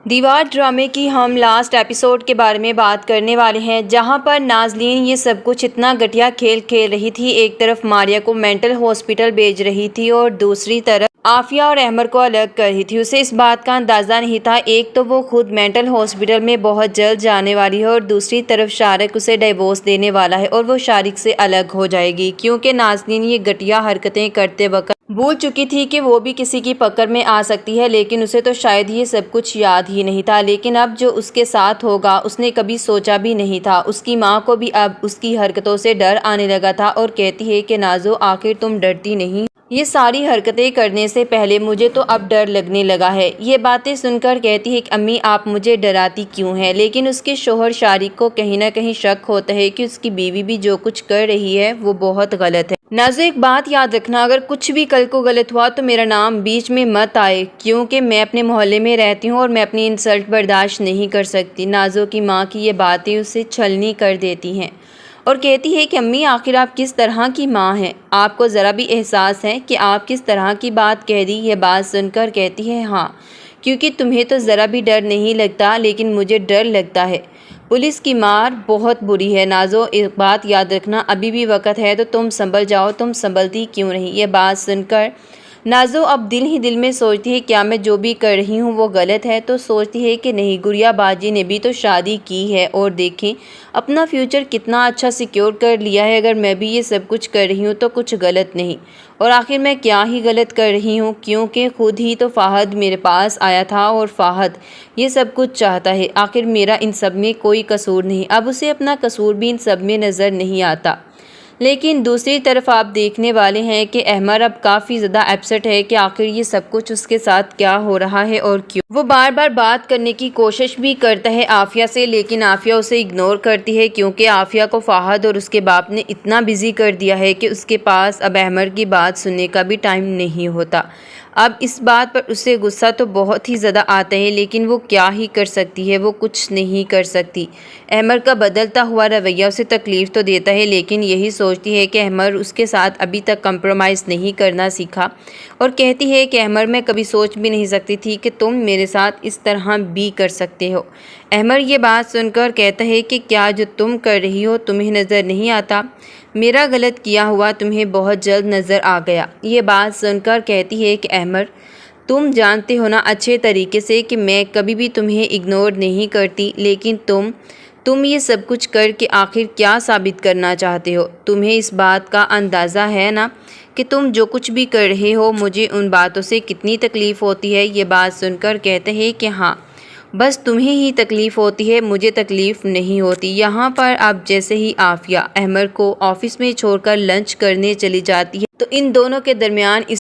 دیوار ڈرامے کی ہم لاسٹ ایپیسوڈ کے بارے میں بات کرنے والے ہیں، جہاں پر نازلین یہ سب کچھ اتنا گھٹیا کھیل کھیل رہی تھی۔ ایک طرف ماریا کو مینٹل ہاسپٹل بھیج رہی تھی اور دوسری طرف عافیہ اور احمر کو الگ کر رہی تھی۔ اسے اس بات کا اندازہ نہیں تھا، ایک تو وہ خود مینٹل ہاسپٹل میں بہت جلد جانے والی ہے اور دوسری طرف شارق اسے ڈیورس دینے والا ہے اور وہ شارق سے الگ ہو جائے گی، کیونکہ نازلین یہ گھٹیا حرکتیں کرتے وقت بھول چکی تھی کہ وہ بھی کسی کی پکڑ میں آ سکتی ہے، لیکن اسے تو شاید یہ سب کچھ یاد ہی نہیں تھا۔ لیکن اب جو اس کے ساتھ ہوگا اس نے کبھی سوچا بھی نہیں تھا۔ اس کی ماں کو بھی اب اس کی حرکتوں سے ڈر آنے لگا تھا اور کہتی ہے کہ نازو آخر تم ڈرتی نہیں؟ یہ ساری حرکتیں کرنے سے پہلے مجھے تو اب ڈر لگنے لگا ہے۔ یہ باتیں سن کر کہتی ہے کہ امی آپ مجھے ڈراتی کیوں ہیں؟ لیکن اس کے شوہر شارق کو کہیں نہ کہیں شک ہوتا ہے کہ اس کی بیوی بھی جو کچھ کر رہی ہے وہ بہت غلط ہے۔ نازو ایک بات یاد رکھنا، اگر کچھ بھی کل کو غلط ہوا تو میرا نام بیچ میں مت آئے، کیونکہ میں اپنے محلے میں رہتی ہوں اور میں اپنی انسلٹ برداشت نہیں کر سکتی۔ نازو کی ماں کی یہ باتیں اسے چھلنی کر دیتی ہیں اور کہتی ہے کہ امی آخر آپ کس طرح کی ماں ہیں؟ آپ کو ذرا بھی احساس ہے کہ آپ کس طرح کی بات کہہ دی؟ یہ بات سن کر کہتی ہے ہاں، کیونکہ تمہیں تو ذرا بھی ڈر نہیں لگتا، لیکن مجھے ڈر لگتا ہے۔ پولیس کی مار بہت بری ہے نازو، ایک بات یاد رکھنا، ابھی بھی وقت ہے تو تم سنبھل جاؤ، تم سنبھلتی کیوں نہیں؟ یہ بات سن کر نازو اب دل ہی دل میں سوچتی ہے کیا میں جو بھی کر رہی ہوں وہ غلط ہے؟ تو سوچتی ہے کہ نہیں، گڑیا باجی نے بھی تو شادی کی ہے اور دیکھیں اپنا فیوچر کتنا اچھا سیکیور کر لیا ہے، اگر میں بھی یہ سب کچھ کر رہی ہوں تو کچھ غلط نہیں۔ اور آخر میں کیا ہی غلط کر رہی ہوں، کیونکہ خود ہی تو فہد میرے پاس آیا تھا اور فہد یہ سب کچھ چاہتا ہے، آخر میرا ان سب میں کوئی قصور نہیں۔ اب اسے اپنا قصور بھی ان سب میں نظر نہیں آتا۔ لیکن دوسری طرف آپ دیکھنے والے ہیں کہ احمر اب کافی زیادہ اپسٹ ہے کہ آخر یہ سب کچھ اس کے ساتھ کیا ہو رہا ہے اور کیوں۔ وہ بار بار بات کرنے کی کوشش بھی کرتا ہے عافیہ سے، لیکن عافیہ اسے اگنور کرتی ہے، کیونکہ عافیہ کو فہد اور اس کے باپ نے اتنا بزی کر دیا ہے کہ اس کے پاس اب احمر کی بات سننے کا بھی ٹائم نہیں ہوتا۔ اب اس بات پر اسے غصہ تو بہت ہی زیادہ آتا ہے، لیکن وہ کیا ہی کر سکتی ہے، وہ کچھ نہیں کر سکتی۔ احمر کا بدلتا ہوا رویہ اسے تکلیف تو دیتا ہے، لیکن یہی سوچتی ہے کہ احمر اس کے ساتھ ابھی تک کمپرومائز نہیں کرنا سیکھا، اور کہتی ہے کہ احمر میں کبھی سوچ بھی نہیں سکتی تھی کہ تم میرے ساتھ اس طرح بھی کر سکتے ہو۔ احمر یہ بات سن کر کہتا ہے کہ کیا جو تم کر رہی ہو تمہیں نظر نہیں آتا؟ میرا غلط کیا ہوا تمہیں بہت جلد نظر آ گیا۔ یہ بات سن کر کہتی ہے کہ احمر تم جانتے ہو نا اچھے طریقے سے کہ میں کبھی بھی تمہیں اگنور نہیں کرتی، لیکن تم یہ سب کچھ کر کے آخر کیا ثابت کرنا چاہتے ہو؟ تمہیں اس بات کا اندازہ ہے نا کہ تم جو کچھ بھی کر رہے ہو مجھے ان باتوں سے کتنی تکلیف ہوتی ہے؟ یہ بات سن کر کہتے ہیں کہ ہاں، بس تمہیں ہی تکلیف ہوتی ہے، مجھے تکلیف نہیں ہوتی۔ یہاں پر اب جیسے ہی عافیہ احمر کو آفس میں چھوڑ کر لنچ کرنے چلی جاتی ہے تو ان دونوں کے درمیان